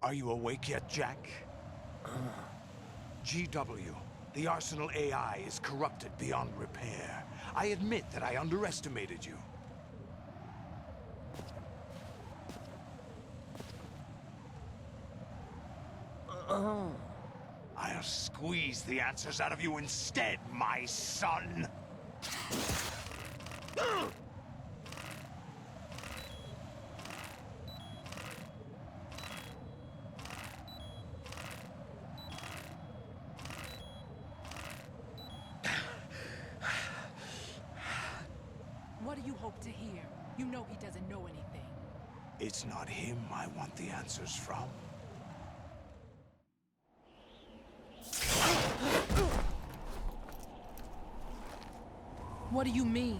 Are you awake yet, Jack? GW, the Arsenal AI is corrupted beyond repair. I admit that I underestimated you. I'll squeeze the answers out of you instead, my son! What do you hope to hear? You know he doesn't know anything. It's not him I want the answers from. What do you mean?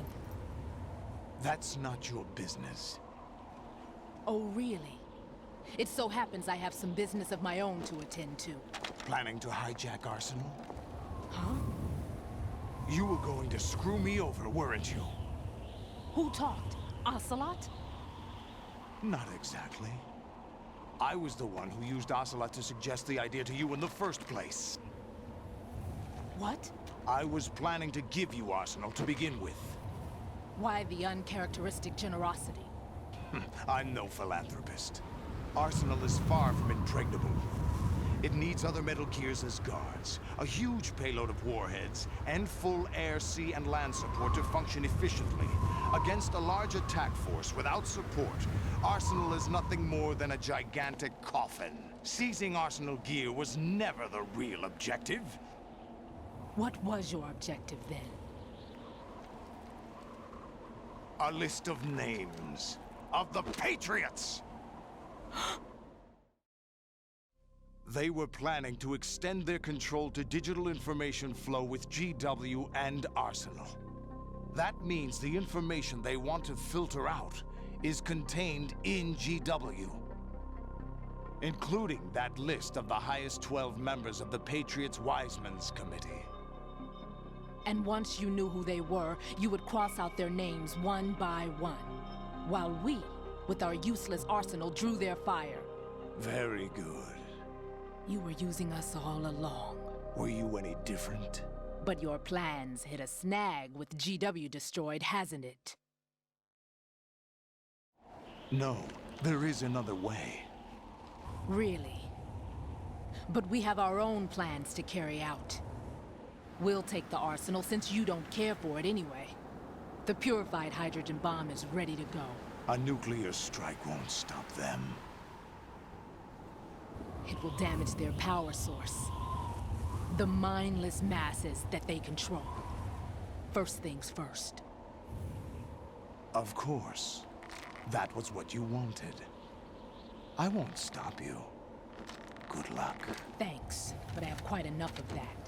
That's not your business. Oh, really? It so happens I have some business of my own to attend to. Planning to hijack Arsenal? Huh? You were going to screw me over, weren't you? Who talked? Ocelot? Not exactly. I was the one who used Ocelot to suggest the idea to you in the first place. What? I was planning to give you Arsenal to begin with. Why the uncharacteristic generosity? I'm no philanthropist. Arsenal is far from impregnable. It needs other Metal Gears as guards, a huge payload of warheads, and full air, sea, and land support to function efficiently. Against a large attack force without support, Arsenal is nothing more than a gigantic coffin. Seizing Arsenal gear was never the real objective. What was your objective then? A list of names of the Patriots! They were planning to extend their control to digital information flow with GW and Arsenal. That means the information they want to filter out is contained in GW, including that list of the highest 12 members of the Patriots Wiseman's Committee. And once you knew who they were, you would cross out their names one by one, while we, with our useless arsenal, drew their fire. Very good. You were using us all along. Were you any different? But your plans hit a snag with GW destroyed, hasn't it? No, there is another way. Really? But we have our own plans to carry out. We'll take the arsenal since you don't care for it anyway. The purified hydrogen bomb is ready to go. A nuclear strike won't stop them. It will damage their power source. The mindless masses that they control. First things first. Of course. That was what you wanted. I won't stop you. Good luck. Thanks, but I have quite enough of that.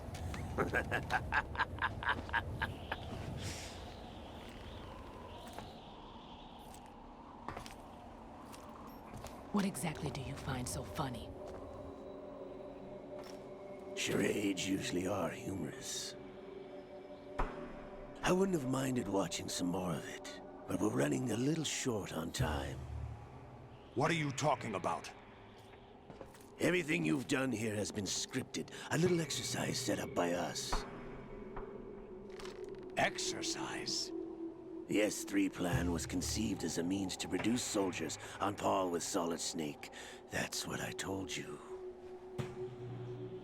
What exactly do you find so funny? Charades usually are humorous. I wouldn't have minded watching some more of it, but we're running a little short on time. What are you talking about? Everything you've done here has been scripted, a little exercise set up by us. Exercise? The S3 plan was conceived as a means to produce soldiers on par with Solid Snake. That's what I told you.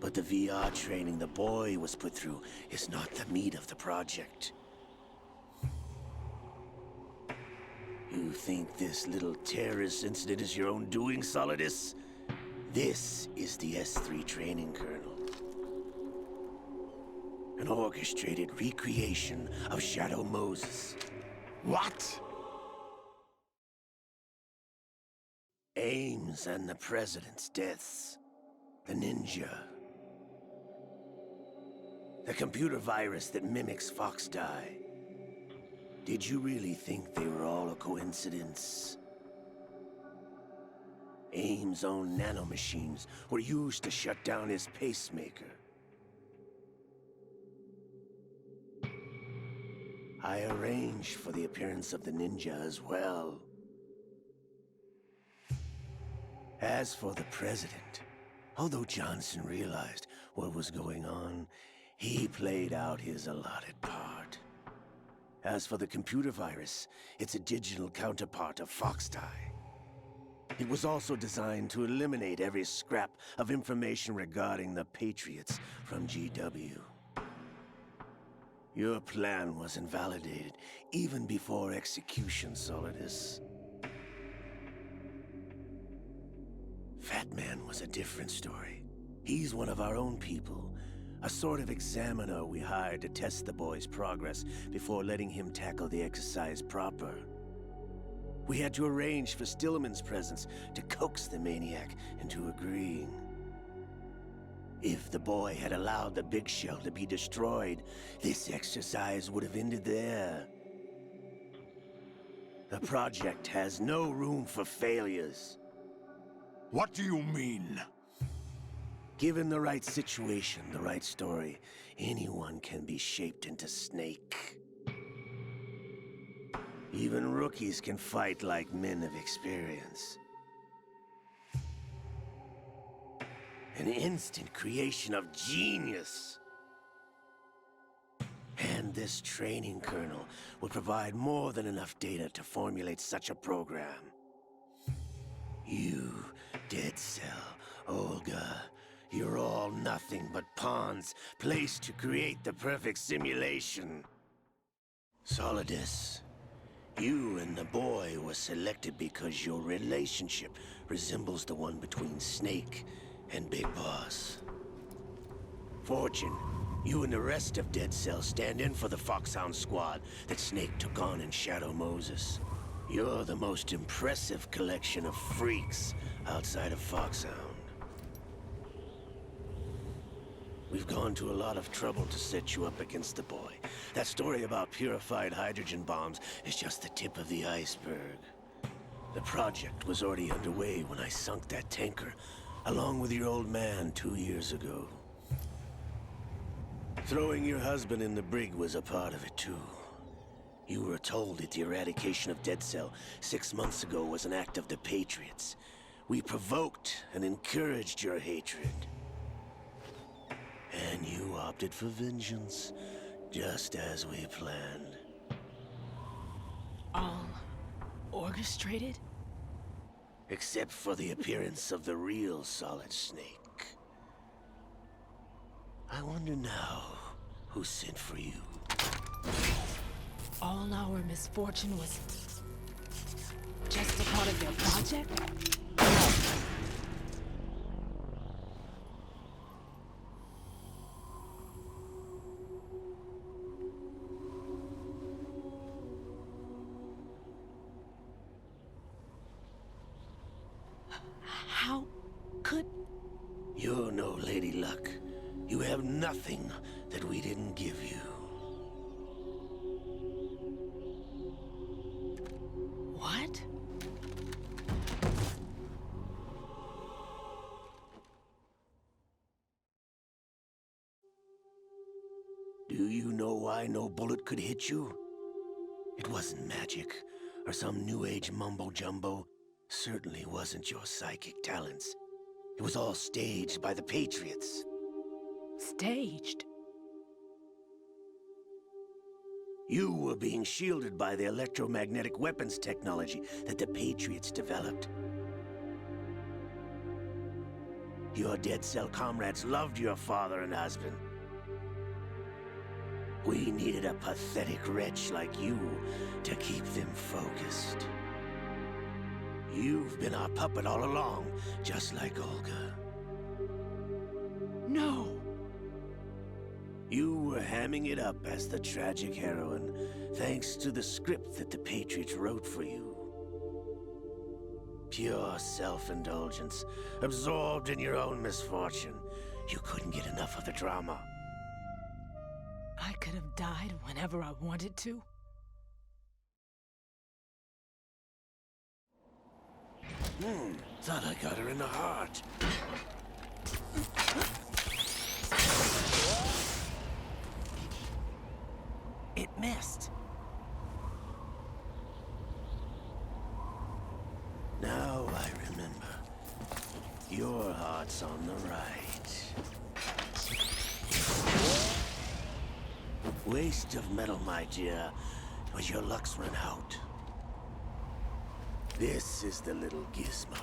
But the VR training the boy was put through is not the meat of the project. You think this little terrorist incident is your own doing, Solidus? This is the S3 training kernel. An orchestrated recreation of Shadow Moses. What? Ames and the President's deaths. The ninja. The computer virus that mimics Fox Die. Did you really think they were all a coincidence? Ames' own nanomachines were used to shut down his pacemaker. I arranged for the appearance of the ninja as well. As for the president, although Johnson realized what was going on, he played out his allotted part. As for the computer virus, it's a digital counterpart of Foxdie. It was also designed to eliminate every scrap of information regarding the Patriots from GW. Your plan was invalidated even before execution, Solidus. Fat Man was a different story. He's one of our own people, a sort of examiner we hired to test the boy's progress before letting him tackle the exercise proper. We had to arrange for Stillman's presence to coax the maniac into agreeing. If the boy had allowed the big shell to be destroyed, this exercise would have ended there. The project has no room for failures. What do you mean? Given the right situation, the right story, anyone can be shaped into Snake. Even rookies can fight like men of experience. An instant creation of genius. And this training kernel will provide more than enough data to formulate such a program. You, Dead Cell, Olga, you're all nothing but pawns placed to create the perfect simulation. Solidus, you and the boy were selected because your relationship resembles the one between Snake and Big Boss. Fortune, you and the rest of Dead Cell stand in for the Foxhound squad that Snake took on in Shadow Moses. You're the most impressive collection of freaks outside of Foxhound. We've gone to a lot of trouble to set you up against the boy. That story about purified hydrogen bombs is just the tip of the iceberg. The project was already underway when I sunk that tanker, along with your old man 2 years ago. Throwing your husband in the brig was a part of it too. You were told that the eradication of Dead Cell 6 months ago was an act of the Patriots. We provoked and encouraged your hatred. And you opted for vengeance, just as we planned. All orchestrated? Except for the appearance of the real Solid Snake. I wonder now who sent for you. All our misfortune was just a part of their project? How could... You're no Lady Luck. You have nothing that we didn't give you. What? Do you know why no bullet could hit you? It wasn't magic, or some new age mumbo-jumbo. Certainly wasn't your psychic talents. It was all staged by the Patriots. Staged? You were being shielded by the electromagnetic weapons technology that the Patriots developed. Your Dead Cell comrades loved your father and husband. We needed a pathetic wretch like you to keep them focused. You've been our puppet all along, just like Olga. No! You were hamming it up as the tragic heroine, thanks to the script that the Patriots wrote for you. Pure self-indulgence, absorbed in your own misfortune. You couldn't get enough of the drama. I could have died whenever I wanted to. Thought I got her in the heart. It missed. Now I remember. Your heart's on the right. Waste of metal, my dear, but your luck's run out. This is the little gizmo.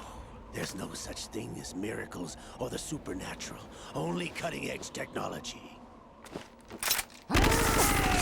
There's no such thing as miracles or the supernatural, only cutting-edge technology. Bastard.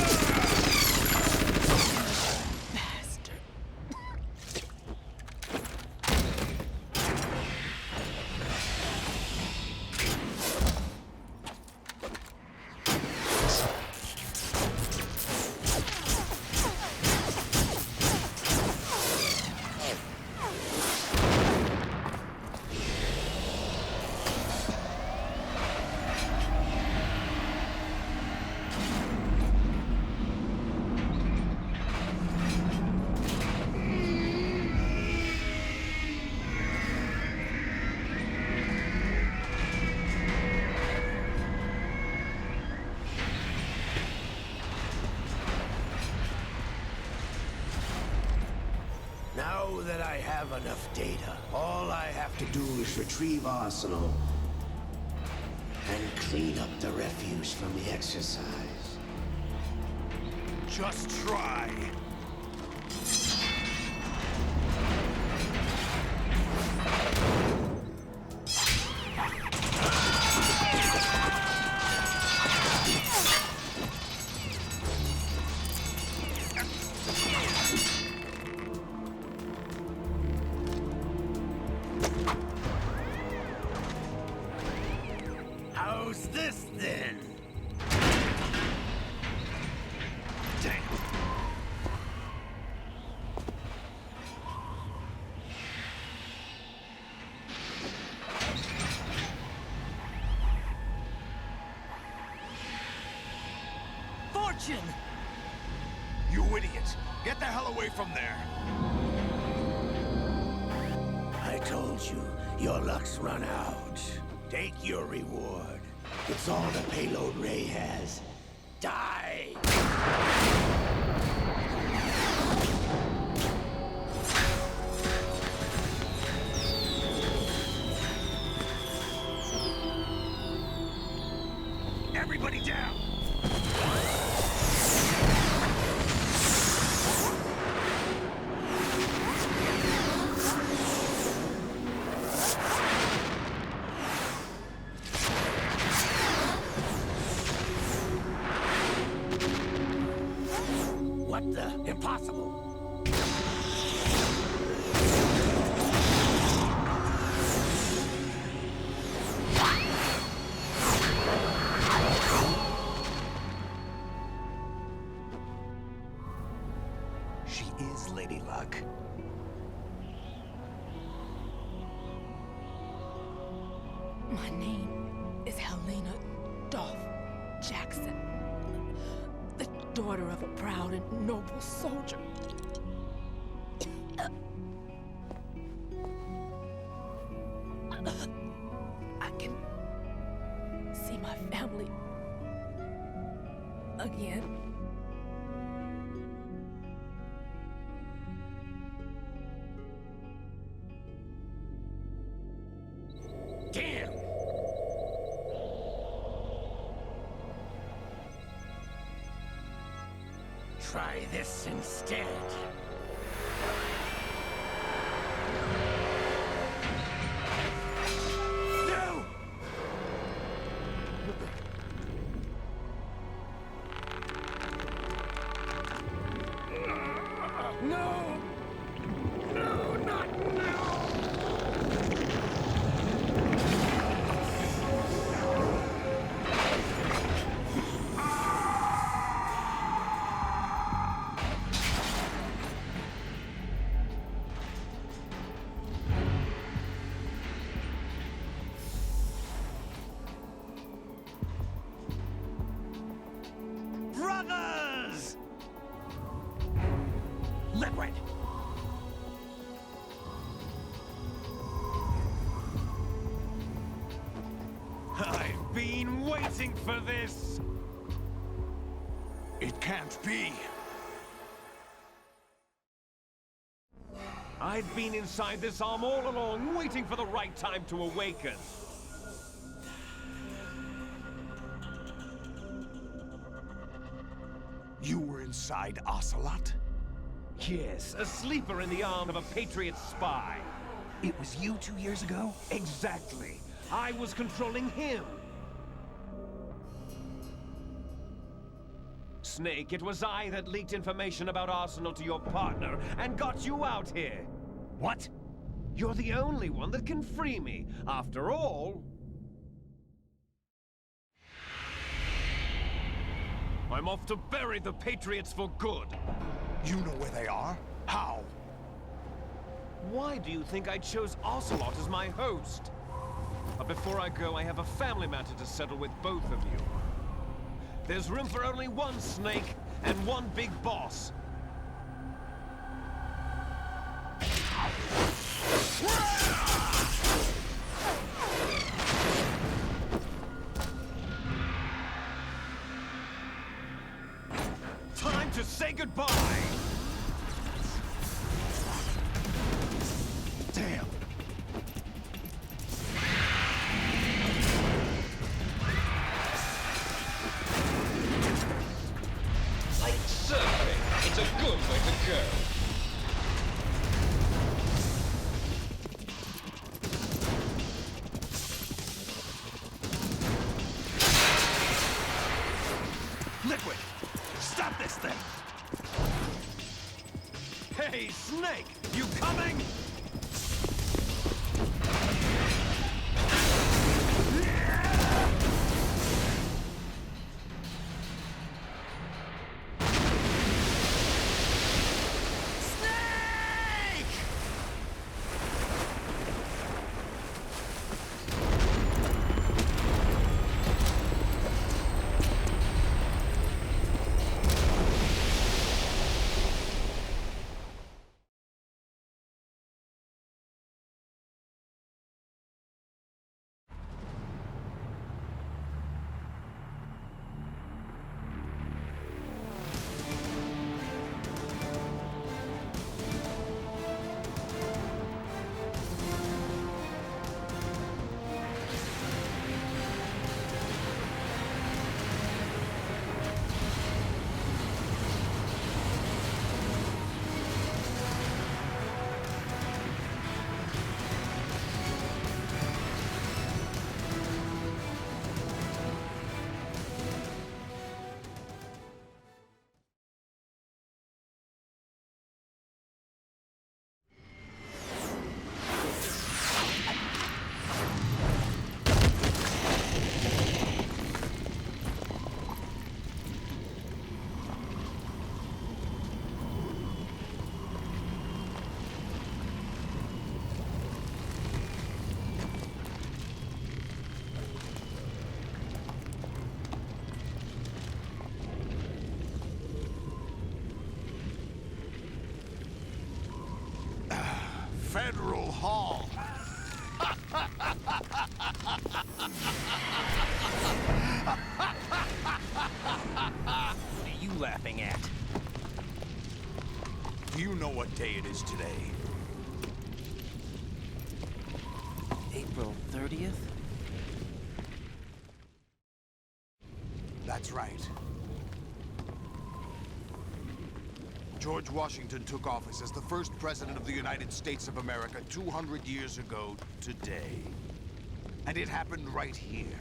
Now that I have enough data, all I have to do is retrieve Arsenal and clean up the refuse from the exercise. Just try. How's this then? Damn. Fortune! You idiot! Get the hell away from there! I told you, your luck's run out. Take your reward. It's all the payload Ray has. Die! Everybody down! What the? Impossible! She is Lady Luck. My name is Helena Dolph Jackson, the daughter of a proud and noble soldier. I can see my family again. Damn! Try this instead. No! No! No, not now! Brothers! Liquid! I've been waiting for this! It can't be! I've been inside this arm all along, waiting for the right time to awaken. You were inside Ocelot? Yes, a sleeper in the arm of a Patriot spy. It was you 2 years ago? Exactly. I was controlling him. Snake, it was I that leaked information about Arsenal to your partner and got you out here. What? You're the only one that can free me. After all, I'm off to bury the Patriots for good. You know where they are? How? Why do you think I chose Ocelot as my host? But before I go, I have a family matter to settle with both of you. There's room for only one Snake and one big boss. Time to say goodbye! Damn! Like surfing, it's a good way to go. Liquid! Stop this thing! Hey, Snake! You coming? Federal Hall. What are you laughing at? Do you know what day it is today? April 30th? That's right. George Washington took office as the first president of the United States of America 200 years ago today. And it happened right here.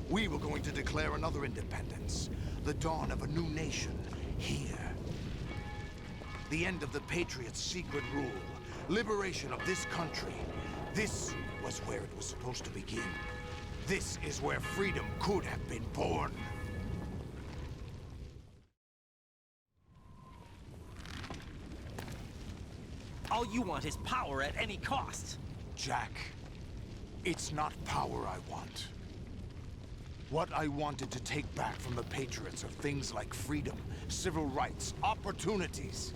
We were going to declare another independence, the dawn of a new nation, here. The end of the Patriots' secret rule, liberation of this country. This was where it was supposed to begin. This is where freedom could have been born. All you want is power at any cost. Jack, it's not power I want. What I wanted to take back from the Patriots are things like freedom, civil rights, opportunities.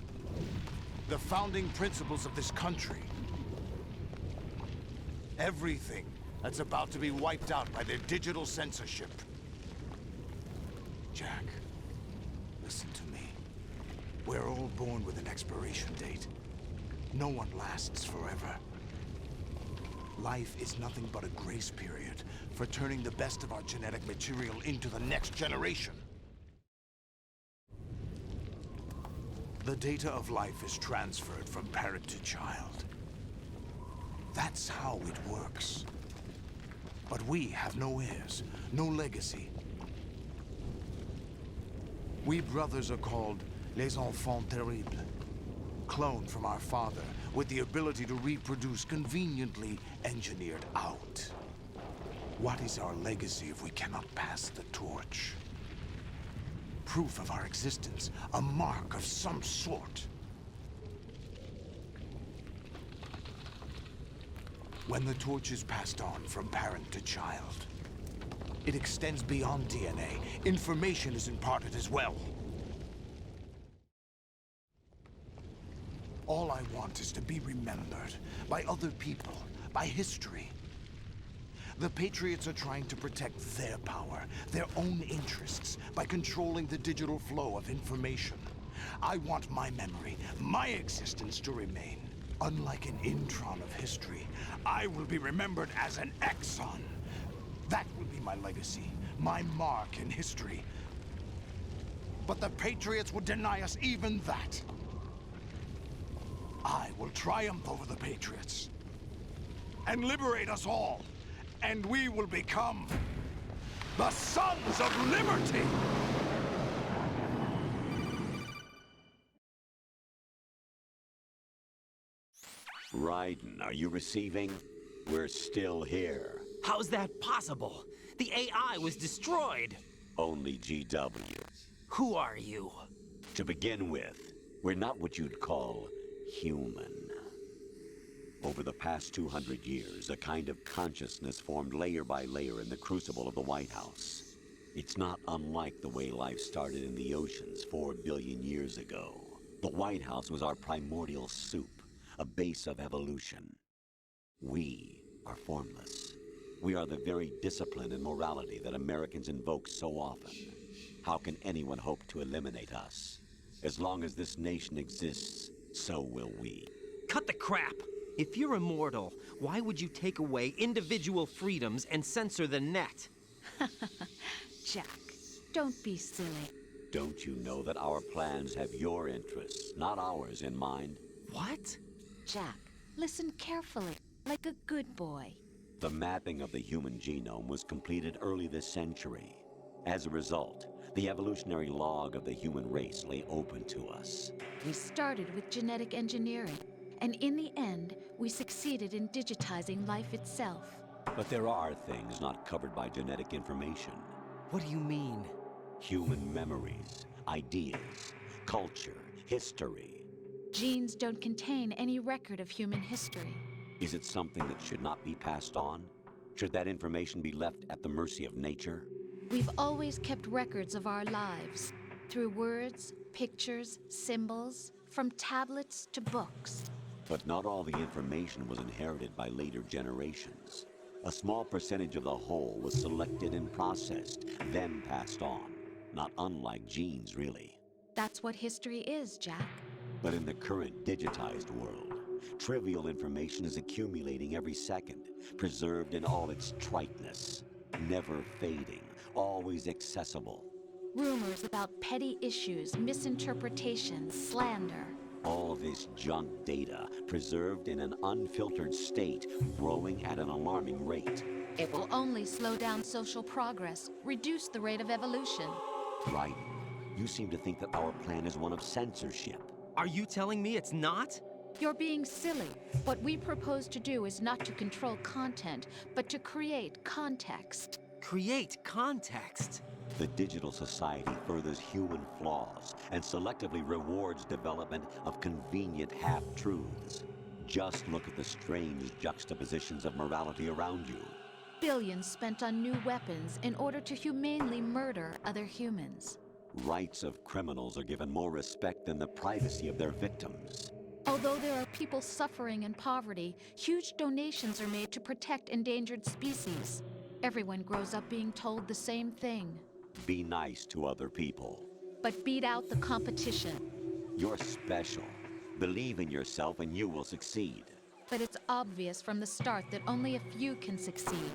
The founding principles of this country. Everything that's about to be wiped out by their digital censorship. Jack, listen to me. We're all born with an expiration date. No one lasts forever. Life is nothing but a grace period for turning the best of our genetic material into the next generation. The data of life is transferred from parent to child. That's how it works. But we have no heirs, no legacy. We brothers are called les enfants terribles, cloned from our father, with the ability to reproduce conveniently engineered out. What is our legacy if we cannot pass the torch? Proof of our existence, a mark of some sort. When the torch is passed on from parent to child, it extends beyond DNA. Information is imparted as well. All I want is to be remembered by other people, by history. The Patriots are trying to protect their power, their own interests, by controlling the digital flow of information. I want my memory, my existence to remain. Unlike an intron of history, I will be remembered as an exon. That will be my legacy, my mark in history. But the Patriots would deny us even that. I will triumph over the Patriots and liberate us all, and we will become the Sons of Liberty! Raiden, are you receiving? We're still here. How's that possible? The AI was destroyed. Only GW. Who are you? To begin with, we're not what you'd call human. Over the past 200 years, a kind of consciousness formed layer by layer in the crucible of the White House. It's not unlike the way life started in the oceans 4 billion years ago. The White House was our primordial soup, a base of evolution. We are formless. We are the very discipline and morality that Americans invoke so often. How can anyone hope to eliminate us? As long as this nation exists, so will we. Cut the crap! If you're immortal, why would you take away individual freedoms and censor the net? Jack, don't be silly. Don't you know that our plans have your interests, not ours, in mind? What? Jack, listen carefully, like a good boy. The mapping of the human genome was completed early this century. As a result, the evolutionary log of the human race lay open to us. We started with genetic engineering, and in the end, we succeeded in digitizing life itself. But there are things not covered by genetic information. What do you mean? Human memories, ideas, culture, history. Genes don't contain any record of human history. Is it something that should not be passed on? Should that information be left at the mercy of nature? We've always kept records of our lives, through words, pictures, symbols, from tablets to books. But not all the information was inherited by later generations. A small percentage of the whole was selected and processed, then passed on. Not unlike genes, really. That's what history is, Jack. But in the current digitized world, trivial information is accumulating every second, preserved in all its triteness, never fading, always accessible. Rumors about petty issues, misinterpretations, slander. All this junk data, preserved in an unfiltered state, growing at an alarming rate. It will only slow down social progress, reduce the rate of evolution. Right. You seem to think that our plan is one of censorship. Are you telling me it's not? You're being silly. What we propose to do is not to control content, but to create context. Create context. The digital society furthers human flaws and selectively rewards development of convenient half-truths. Just look at the strange juxtapositions of morality around you. Billions spent on new weapons in order to humanely murder other humans. Rights of criminals are given more respect than the privacy of their victims. Although there are people suffering in poverty, huge donations are made to protect endangered species. Everyone grows up being told the same thing. Be nice to other people. But beat out the competition. You're special. Believe in yourself and you will succeed. But it's obvious from the start that only a few can succeed.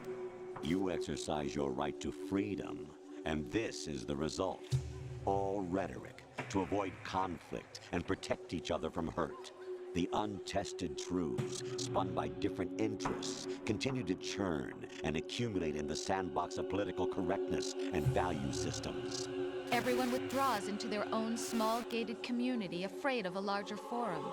You exercise your right to freedom, and this is the result. All rhetoric to avoid conflict and protect each other from hurt. The untested truths, spun by different interests, continue to churn and accumulate in the sandbox of political correctness and value systems. Everyone withdraws into their own small gated community, afraid of a larger forum.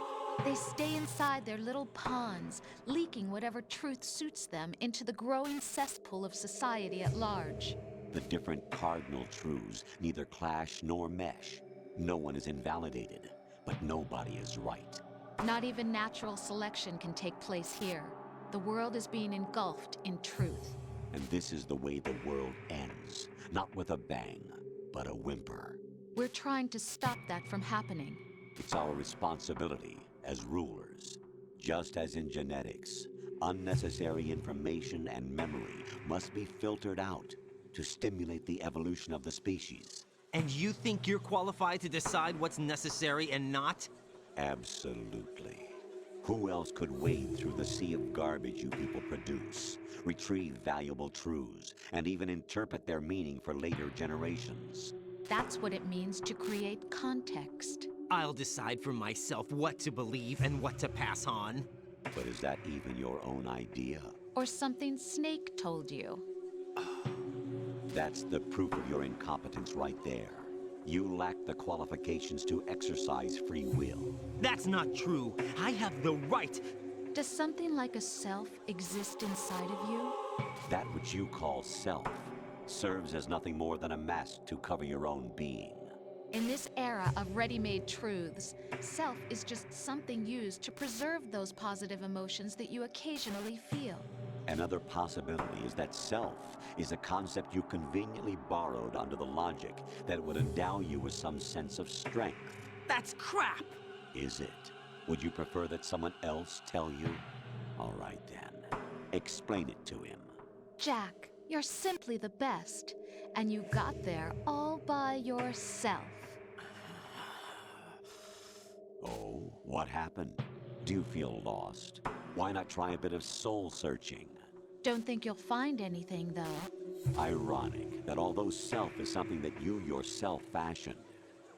They stay inside their little ponds, leaking whatever truth suits them into the growing cesspool of society at large. The different cardinal truths neither clash nor mesh. No one is invalidated, but nobody is right. Not even natural selection can take place here. The world is being engulfed in truth. And this is the way the world ends. Not with a bang, but a whimper. We're trying to stop that from happening. It's our responsibility as rulers. Just as in genetics, unnecessary information and memory must be filtered out to stimulate the evolution of the species. And you think you're qualified to decide what's necessary and not? Absolutely. Who else could wade through the sea of garbage you people produce, retrieve valuable truths, and even interpret their meaning for later generations? That's what it means to create context. I'll decide for myself what to believe and what to pass on. But is that even your own idea? Or something Snake told you. That's the proof of your incompetence right there. You lack the qualifications to exercise free will. That's not true. I have the right. Does something like a self exist inside of you? That which you call self serves as nothing more than a mask to cover your own being. In this era of ready-made truths, self is just something used to preserve those positive emotions that you occasionally feel. Another possibility is that self is a concept you conveniently borrowed under the logic that it would endow you with some sense of strength. That's crap! Is it? Would you prefer that someone else tell you? All right then. Explain it to him. Jack, you're simply the best, and you got there all by yourself. Oh, what happened? Do you feel lost? Why not try a bit of soul searching? Don't think you'll find anything, though. Ironic that although self is something that you yourself fashioned,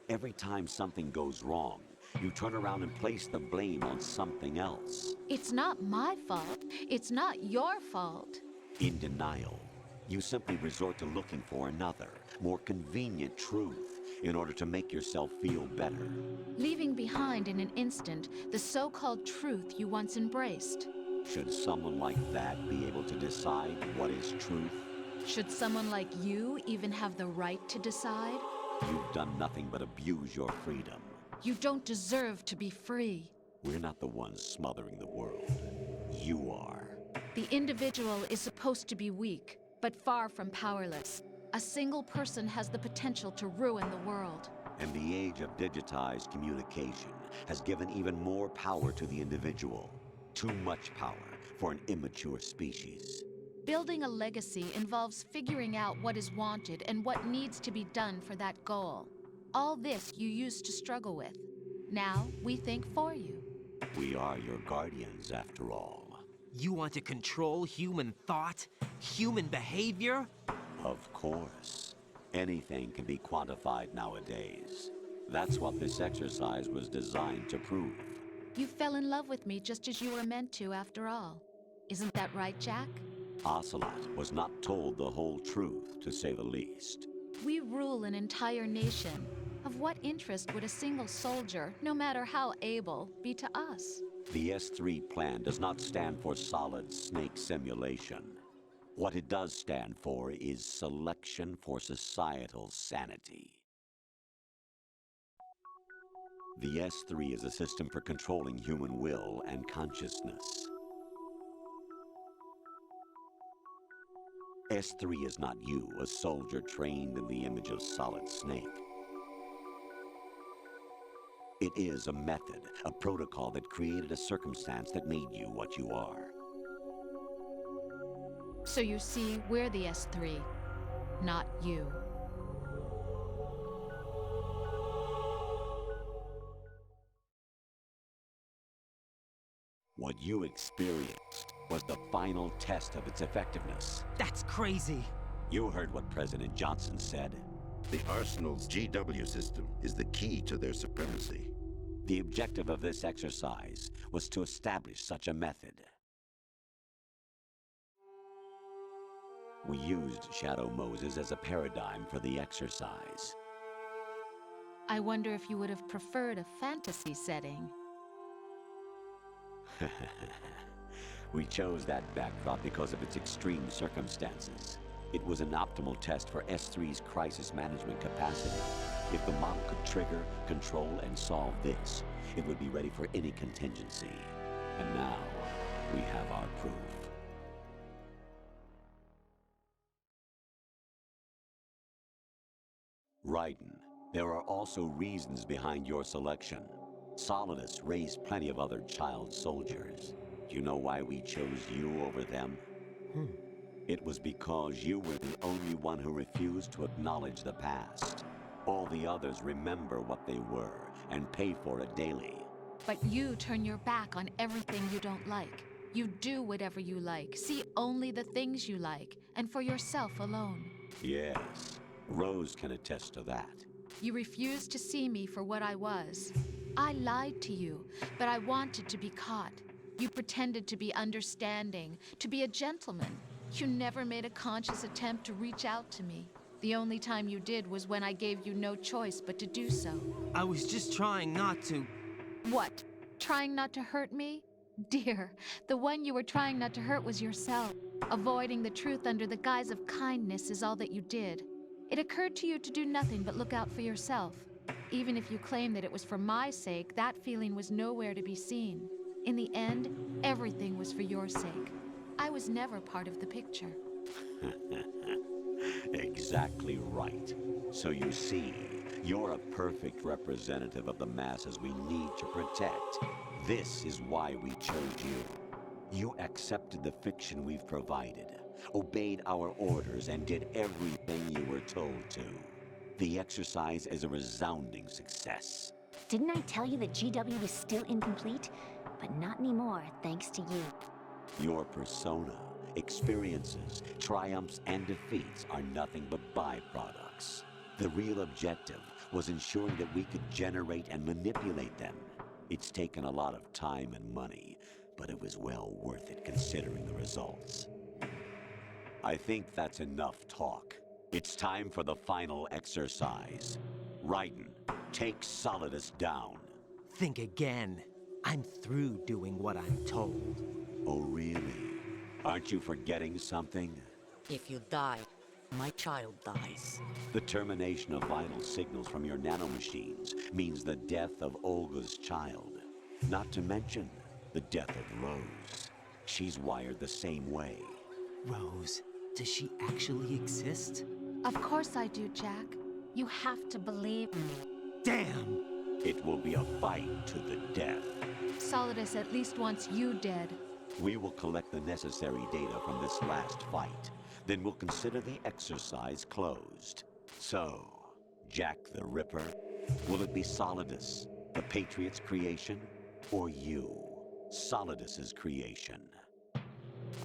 every time something goes wrong, you turn around and place the blame on something else. It's not my fault. It's not your fault. In denial, you simply resort to looking for another, more convenient truth in order to make yourself feel better. Leaving behind in an instant the so-called truth you once embraced. Should someone like that be able to decide what is truth? Should someone like you even have the right to decide? You've done nothing but abuse your freedom. You don't deserve to be free. We're not the ones smothering the world. You are. The individual is supposed to be weak, but far from powerless. A single person has the potential to ruin the world. And the age of digitized communication has given even more power to the individual. Too much power for an immature species. Building a legacy involves figuring out what is wanted and what needs to be done for that goal. All this you used to struggle with. Now we think for you. We are your guardians, after all. You want to control human thought? Human behavior? Of course. Anything can be quantified nowadays. That's what this exercise was designed to prove. You fell in love with me just as you were meant to, after all. Isn't that right, Jack? Ocelot was not told the whole truth, to say the least. We rule an entire nation. Of what interest would a single soldier, no matter how able, be to us? The S3 plan does not stand for solid snake simulation. What it does stand for is selection for societal sanity. The S3 is a system for controlling human will and consciousness. S3 is not you, a soldier trained in the image of Solid Snake. It is a method, a protocol that created a circumstance that made you what you are. So you see, we're the S3, not you. What you experienced was the final test of its effectiveness. That's crazy. You heard what President Johnson said. The Arsenal's GW system is the key to their supremacy. The objective of this exercise was to establish such a method. We used Shadow Moses as a paradigm for the exercise. I wonder if you would have preferred a fantasy setting. We chose that backdrop because of its extreme circumstances. It was an optimal test for S3's crisis management capacity. If the model could trigger, control, and solve this, it would be ready for any contingency. And now, we have our proof. Raiden, there are also reasons behind your selection. Solidus raised plenty of other child soldiers. Do you know why we chose you over them? It was because you were the only one who refused to acknowledge the past. All the others remember what they were and pay for it daily. But you turn your back on everything you don't like. You do whatever you like, see only the things you like, and for yourself alone. Yes, Rose can attest to that. You refused to see me for what I was. I lied to you, but I wanted to be caught. You pretended to be understanding, to be a gentleman. You never made a conscious attempt to reach out to me. The only time you did was when I gave you no choice but to do so. I was just trying not to. What? Trying not to hurt me? Dear, the one you were trying not to hurt was yourself. Avoiding the truth under the guise of kindness is all that you did. It occurred to you to do nothing but look out for yourself. Even if you claim that it was for my sake, that feeling was nowhere to be seen. In the end, everything was for your sake. I was never part of the picture. Exactly right. So you see, you're a perfect representative of the masses we need to protect. This is why we chose you. You accepted the fiction we've provided, obeyed our orders, and did everything you were told to. The exercise is a resounding success. Didn't I tell you that GW was still incomplete? But not anymore, thanks to you. Your persona, experiences, triumphs, and defeats are nothing but byproducts. The real objective was ensuring that we could generate and manipulate them. It's taken a lot of time and money, but it was well worth it considering the results. I think that's enough talk. It's time for the final exercise. Raiden, take Solidus down. Think again. I'm through doing what I'm told. Oh, really? Aren't you forgetting something? If you die, my child dies. The termination of vital signals from your nanomachines means the death of Olga's child. Not to mention the death of Rose. She's wired the same way. Rose, does she actually exist? Of course I do, Jack. You have to believe me. Damn! It will be a fight to the death. Solidus at least wants you dead. We will collect the necessary data from this last fight. Then we'll consider the exercise closed. So, Jack the Ripper, will it be Solidus, the Patriot's creation, or you, Solidus's creation?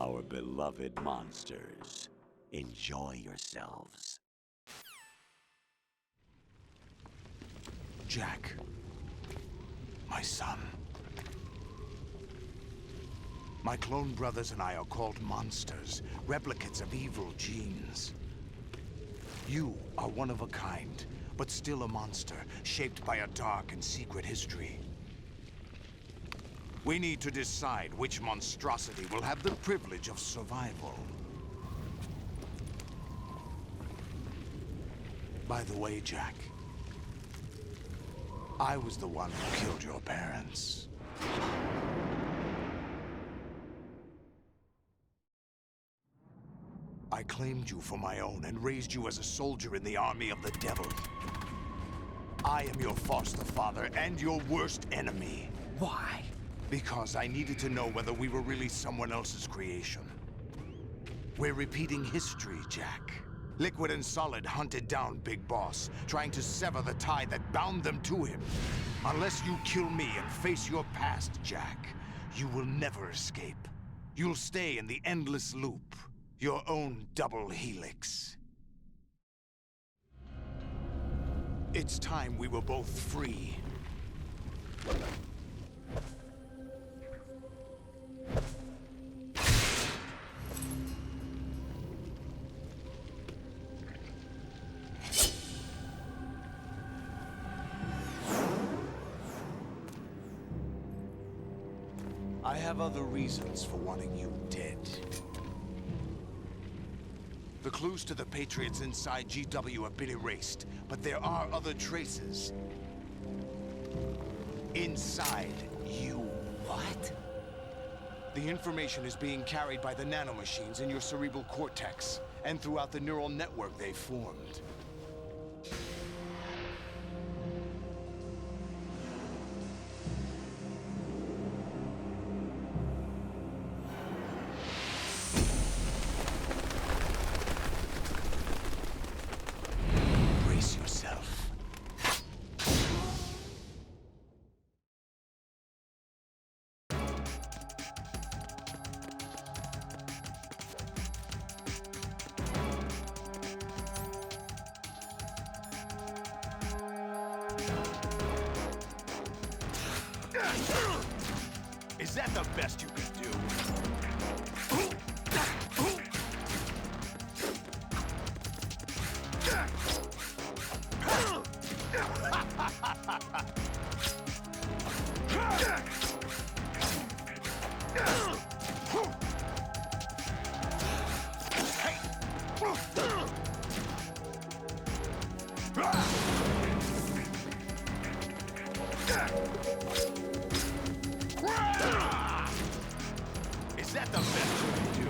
Our beloved monsters, enjoy yourselves. Jack, my son. My clone brothers and I are called monsters, replicates of evil genes. You are one of a kind, but still a monster, shaped by a dark and secret history. We need to decide which monstrosity will have the privilege of survival. By the way, Jack, I was the one who killed your parents. I claimed you for my own and raised you as a soldier in the army of the devil. I am your foster father and your worst enemy. Why? Because I needed to know whether we were really someone else's creation. We're repeating history, Jack. Liquid and Solid hunted down Big Boss, trying to sever the tie that bound them to him. Unless you kill me and face your past, Jack, You will never escape. You'll stay in the endless loop. Your own double helix. It's time we were both free. I have other reasons for wanting you dead. The clues to the Patriots inside GW have been erased, but there are other traces. Inside you. What? The information is being carried by the nanomachines in your cerebral cortex, and throughout the neural network they formed. Brace yourself. Is that the best you can do? Is that the best you can do?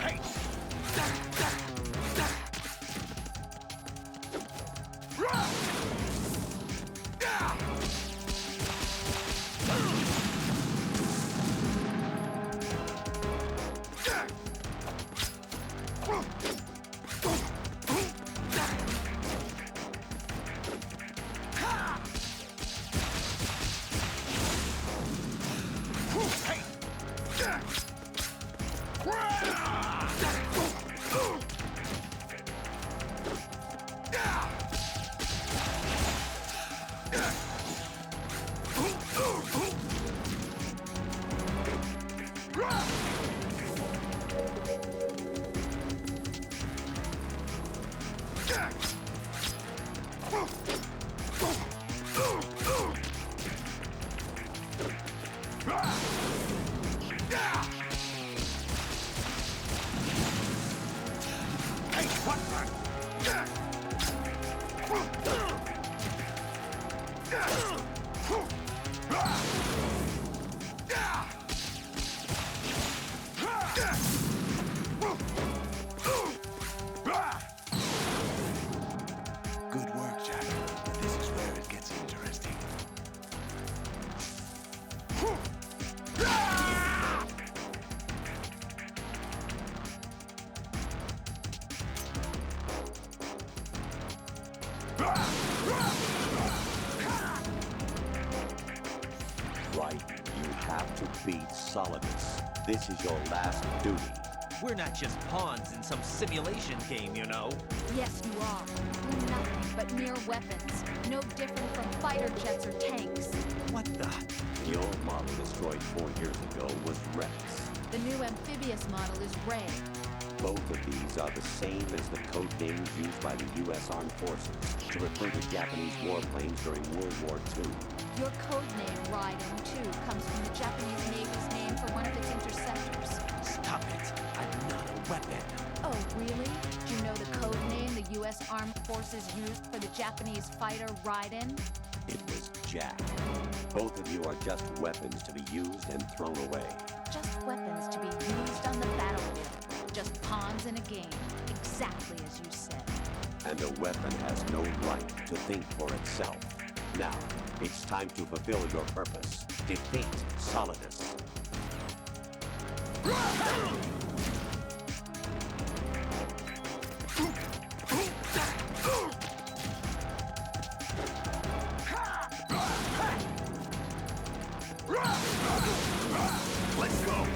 Hey! Good work, Jack. But this is where it gets interesting. Right, you have to beat Solidus. This is your last duty. We're not just pawns in some simulation game, you know. Yes, you are. We're nothing but mere weapons. No different from fighter jets or tanks. What the? The old model destroyed 4 years ago was Rex. The new amphibious model is Ray. Both of these are the same as the code names used by the U.S. Armed Forces to refer to Japanese warplanes during World War II. Your code name, Raiden, too, comes from the Japanese Navy's name for one of its interceptors. Stop it. I'm not a weapon. Oh, really? Do you know the code name the U.S. Armed Forces used for the Japanese fighter Raiden? It was Jack. Both of you are just weapons to be used and thrown away. Just weapons to be used on the battlefield. Just pawns in a game. Exactly as you said. And a weapon has no right to think for itself. Now, It's time to fulfill your purpose. Defeat Solidus. Let's go!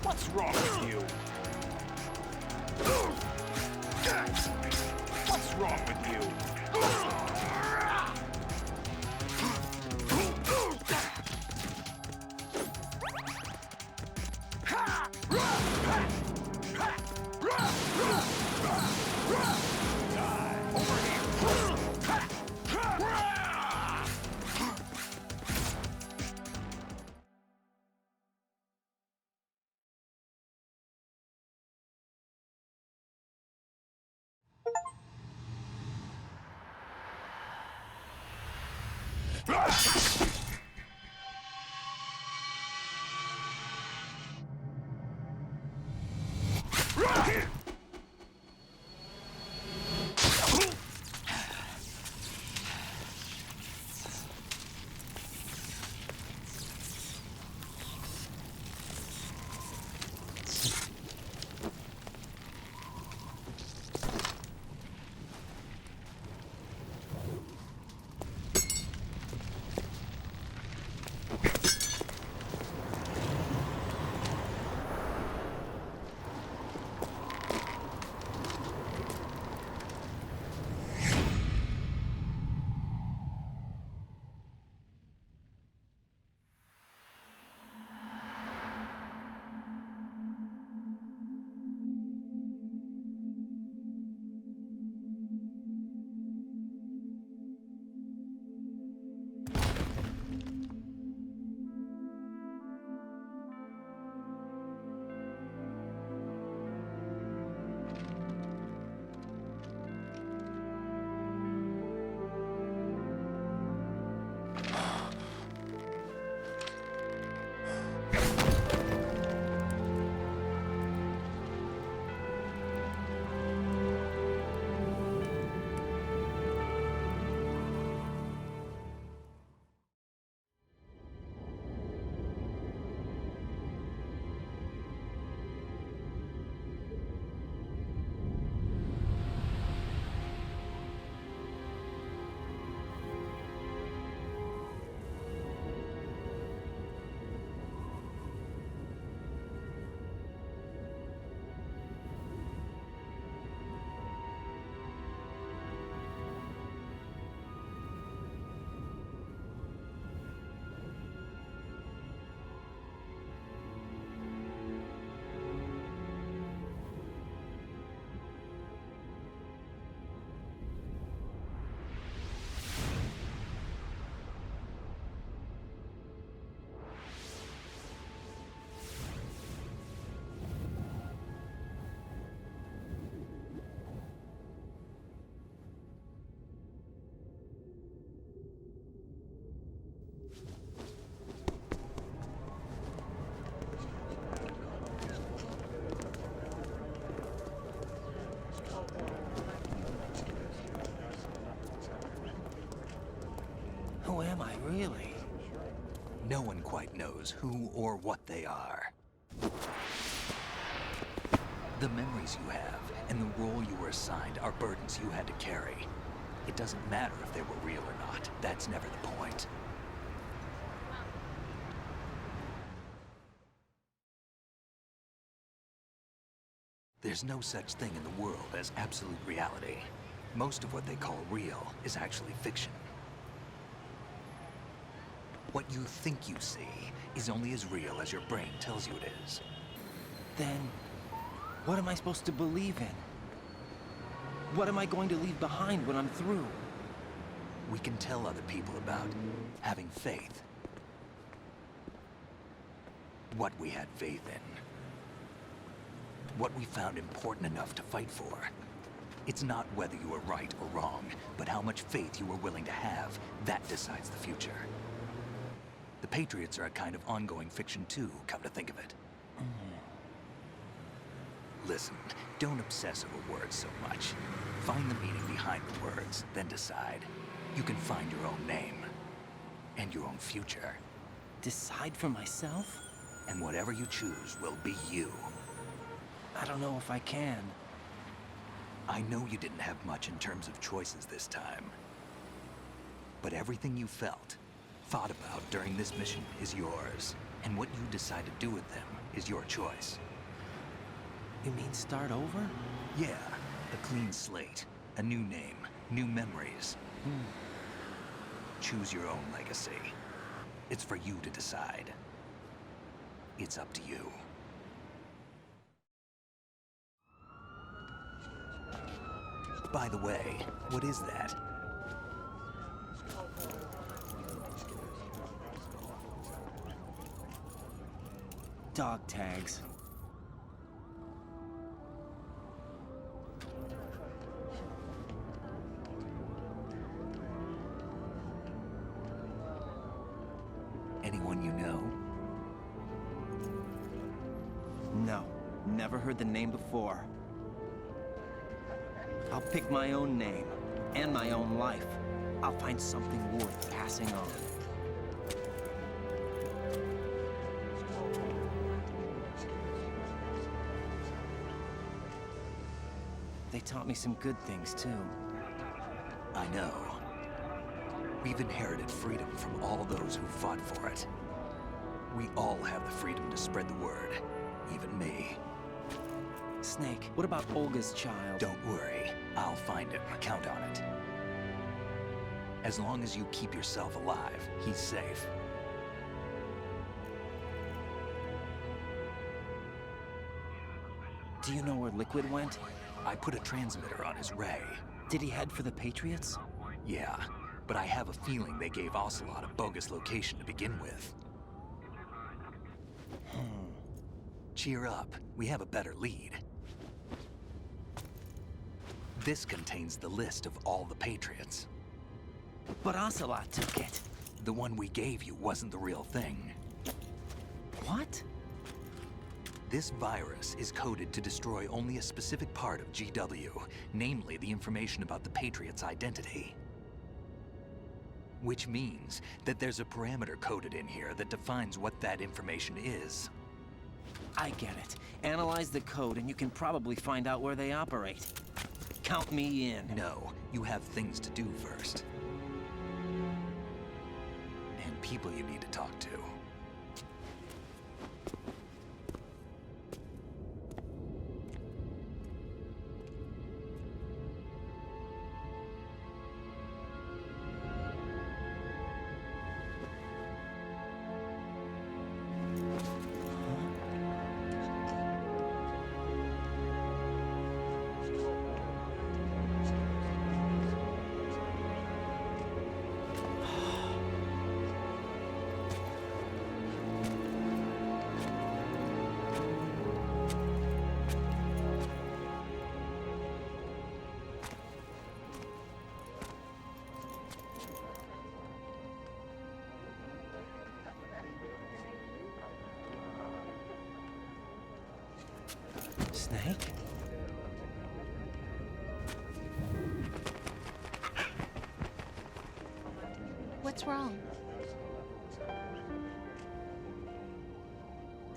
What's wrong with you? What's wrong with you? Who am I, really? No one quite knows who or what they are. The memories you have and the role you were assigned are burdens you had to carry. It doesn't matter if they were real or not. That's never the point. There's no such thing in the world as absolute reality. Most of what they call real is actually fiction. What you think you see is only as real as your brain tells you it is. Then, what am I supposed to believe in? What am I going to leave behind when I'm through? We can tell other people about having faith. What we had faith in. What we found important enough to fight for. It's not whether you are right or wrong, but how much faith you are willing to have. That decides the future. The Patriots are a kind of ongoing fiction too, come to think of it. Listen, don't obsess over words so much. Find the meaning behind the words, then decide. You can find your own name. And your own future. Decide for myself? And whatever you choose will be you. I don't know if I can. I know you didn't have much in terms of choices this time. But everything you felt, thought about during this mission is yours. And what you decide to do with them is your choice. You mean start over? Yeah, a clean slate, a new name, new memories. Choose your own legacy. It's for you to decide. It's up to you. By the way, what is that? Dog tags. Anyone you know? No, never heard the name before. I'll pick my own name, and my own life. I'll find something worth passing on. They taught me some good things, too. I know. We've inherited freedom from all those who fought for it. We all have the freedom to spread the word, even me. Snake, what about Olga's child? Don't worry, I'll find him. Count on it. As long as you keep yourself alive, he's safe. Do you know where Liquid went? I put a transmitter on his ray. Did he head for the Patriots? Yeah, but I have a feeling they gave Ocelot a bogus location to begin with. Cheer up, we have a better lead. This contains the list of all the Patriots. But Ocelot took it. The one we gave you wasn't the real thing. What? This virus is coded to destroy only a specific part of GW, namely the information about the Patriots' identity. Which means that there's a parameter coded in here that defines what that information is. I get it. Analyze the code and you can probably find out where they operate. Count me in. No, you have things to do first. And people you need to talk to. Snake? What's wrong?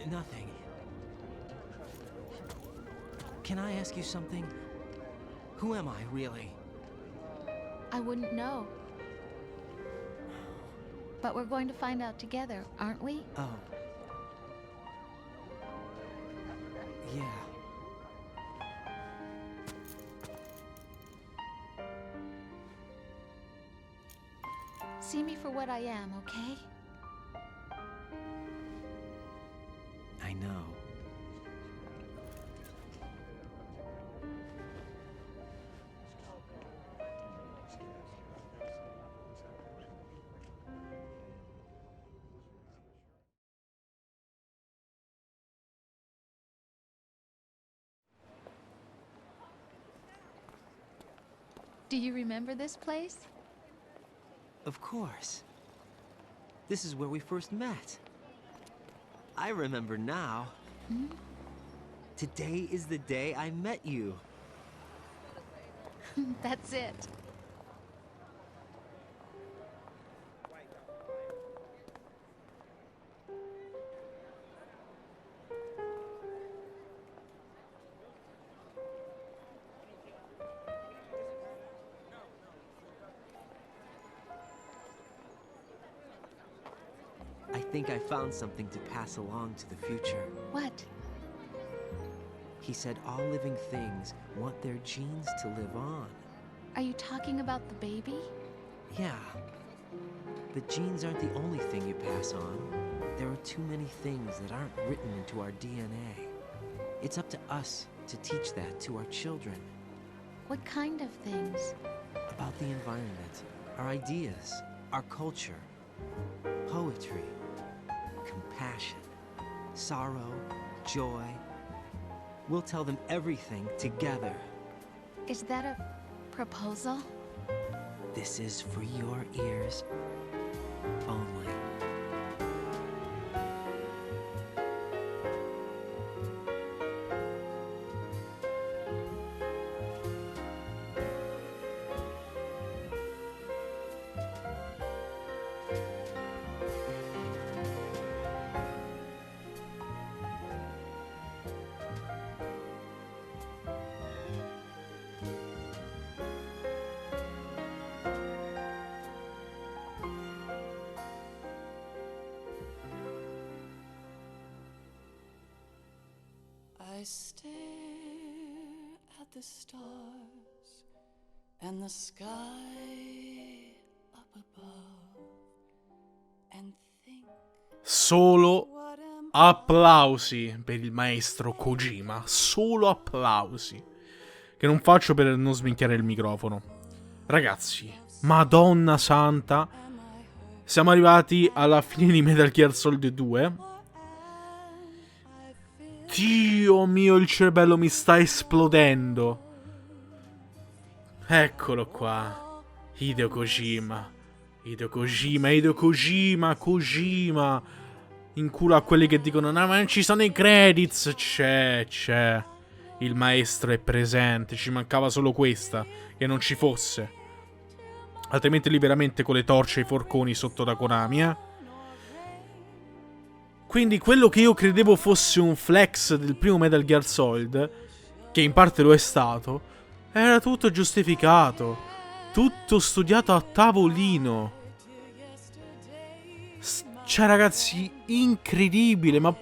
Nothing. Can I ask you something? Who am I, really? I wouldn't know. But we're going to find out together, aren't we? Oh. Yeah. See me for what I am, okay? I know. Do you remember this place? Of course. This is where we first met. I remember now. Hmm? Today is the day I met you. That's it. I think I found something to pass along to the future. What? He said all living things want their genes to live on. Are you talking about the baby? Yeah. But genes aren't the only thing you pass on. There are too many things that aren't written into our DNA. It's up to us to teach that to our children. What kind of things? About the environment, our ideas, our culture, poetry, compassion, sorrow, joy. We'll tell them everything together. Is that a proposal? This is for your ears only. I stare at the stars and the sky up above and think. Solo applausi per il maestro Kojima. Solo applausi. Che non faccio per non sminchiare il microfono. Ragazzi, Madonna santa. Siamo arrivati alla fine di Metal Gear Solid 2. Dio mio, il cervello mi sta esplodendo. Eccolo qua. Hideo Kojima. Kojima. In culo a quelli che dicono no, ma non ci sono i credits. C'è. Il maestro è presente. Ci mancava solo questa, che non ci fosse. Altrimenti lì veramente con le torce e i forconi sotto da Konami, Quindi quello che io credevo fosse un flex del primo Metal Gear Solid, che in parte lo è stato, era tutto giustificato, tutto studiato a tavolino. Cioè ragazzi, incredibile, ma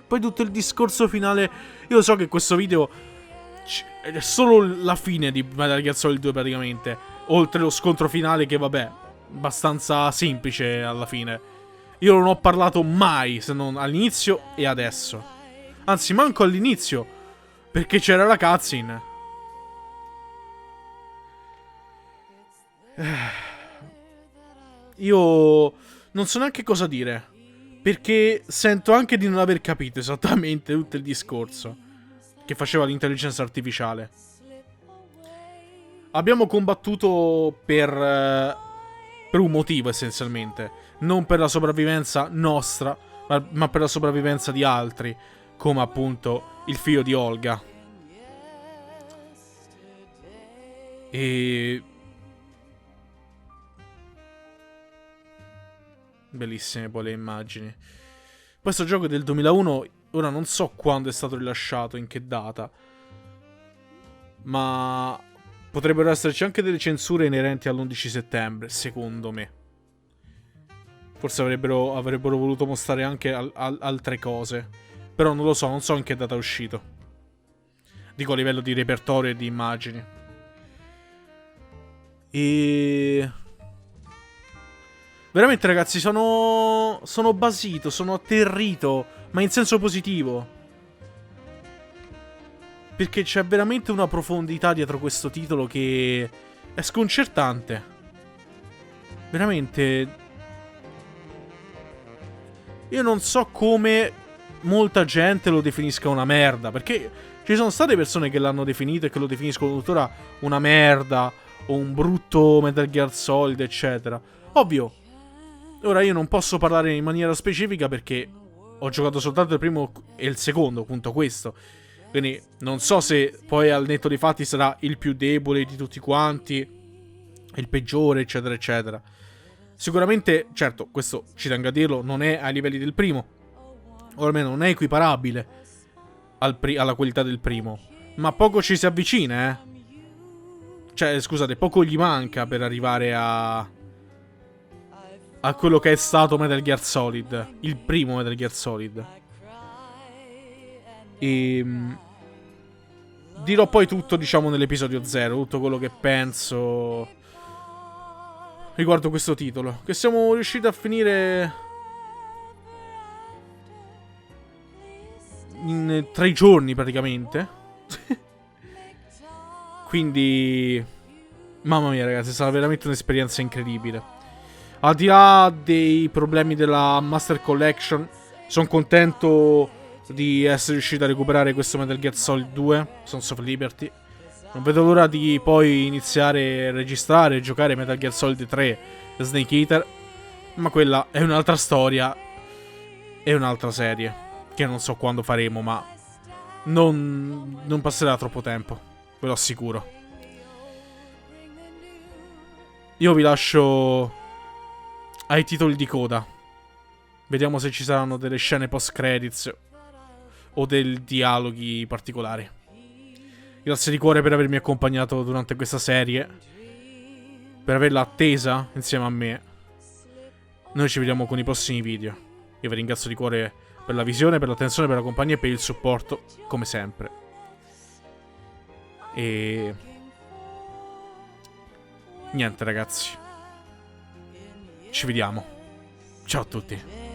poi tutto il discorso finale. Io so che questo video è solo la fine di Metal Gear Solid 2 praticamente, oltre lo scontro finale che vabbè, abbastanza semplice alla fine. Io non ho parlato mai, se non all'inizio e adesso. Anzi, manco all'inizio, perché c'era la cutscene. Io non so neanche cosa dire, perché sento anche di non aver capito esattamente tutto il discorso che faceva l'intelligenza artificiale. Abbiamo combattuto per un motivo essenzialmente. Non per la sopravvivenza nostra, ma per la sopravvivenza di altri, come appunto il figlio di Olga. E bellissime poi le immagini. Questo gioco è del 2001, ora non so quando è stato rilasciato, in che data, ma potrebbero esserci anche delle censure inerenti all'11 settembre, secondo me. Forse avrebbero voluto mostrare anche altre cose. Però non lo so, non so in che data è uscito. Dico a livello di repertorio e di immagini. E veramente ragazzi, sono basito, sono atterrito, ma in senso positivo. Perché c'è veramente una profondità dietro questo titolo che è sconcertante. Veramente. Io non so come molta gente lo definisca una merda, perché ci sono state persone che l'hanno definito e che lo definiscono tuttora una merda o un brutto Metal Gear Solid, eccetera. Ovvio, ora io non posso parlare in maniera specifica perché ho giocato soltanto il primo e il secondo, appunto questo. Quindi non so se poi al netto dei fatti sarà il più debole di tutti quanti, il peggiore, eccetera, eccetera. Sicuramente, certo, questo ci tengo a dirlo, non è ai livelli del primo, o almeno non è equiparabile alla qualità del primo. Ma poco ci si avvicina, eh. Cioè, scusate, poco gli manca per arrivare a quello che è stato Metal Gear Solid, il primo Metal Gear Solid. E dirò poi tutto, diciamo, nell'episodio 0, tutto quello che penso riguardo questo titolo, che siamo riusciti a finire in 3 giorni praticamente. Quindi, mamma mia ragazzi, è stata veramente un'esperienza incredibile. Al di là dei problemi della Master Collection, sono contento di essere riuscito a recuperare questo Metal Gear Solid 2, Sons of Liberty. Non vedo l'ora di poi iniziare a registrare e giocare Metal Gear Solid 3 Snake Eater. Ma quella è un'altra storia e un'altra serie, che non so quando faremo, ma non passerà troppo tempo, ve lo assicuro. Io vi lascio ai titoli di coda. Vediamo se ci saranno delle scene post credits o dei dialoghi particolari. Grazie di cuore per avermi accompagnato durante questa serie, per averla attesa insieme a me. Noi ci vediamo con i prossimi video. Io vi ringrazio di cuore per la visione, per l'attenzione, per la compagnia e per il supporto, come sempre. E niente ragazzi, ci vediamo. Ciao a tutti.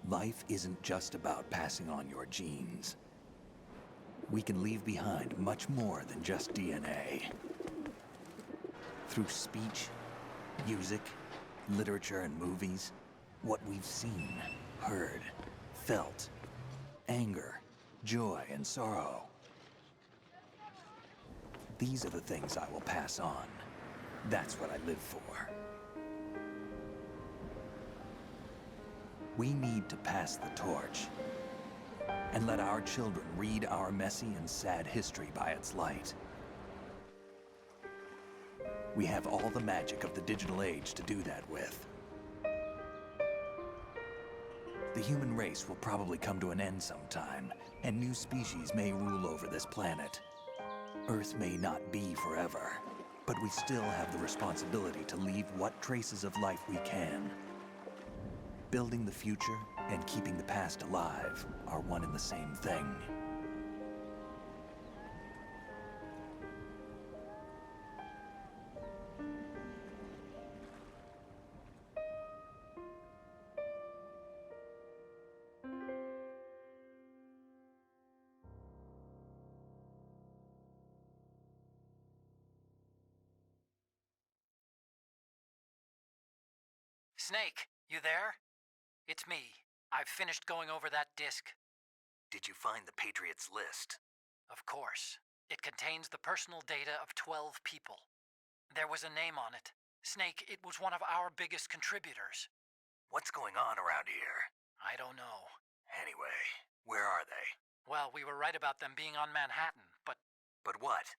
Life isn't just about passing on your genes. We can leave behind much more than just DNA. Through speech, music, literature, and movies, what we've seen, heard, felt, anger, joy, and sorrow. These are the things I will pass on. That's what I live for. We need to pass the torch and let our children read our messy and sad history by its light. We have all the magic of the digital age to do that with. The human race will probably come to an end sometime, and new species may rule over this planet. Earth may not be forever, but we still have the responsibility to leave what traces of life we can. Building the future and keeping the past alive are one and the same thing. Snake, you there? It's me. I've finished going over that disc. Did you find the Patriots list? Of course. It contains the personal data of 12 people. There was a name on it. Snake, it was one of our biggest contributors. What's going on around here? I don't know. Anyway, where are they? Well, we were right about them being on Manhattan, but... But what?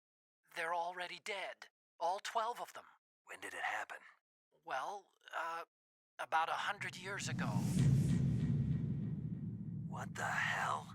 They're already dead. All 12 of them. When did it happen? Well, about 100 years ago. What the hell?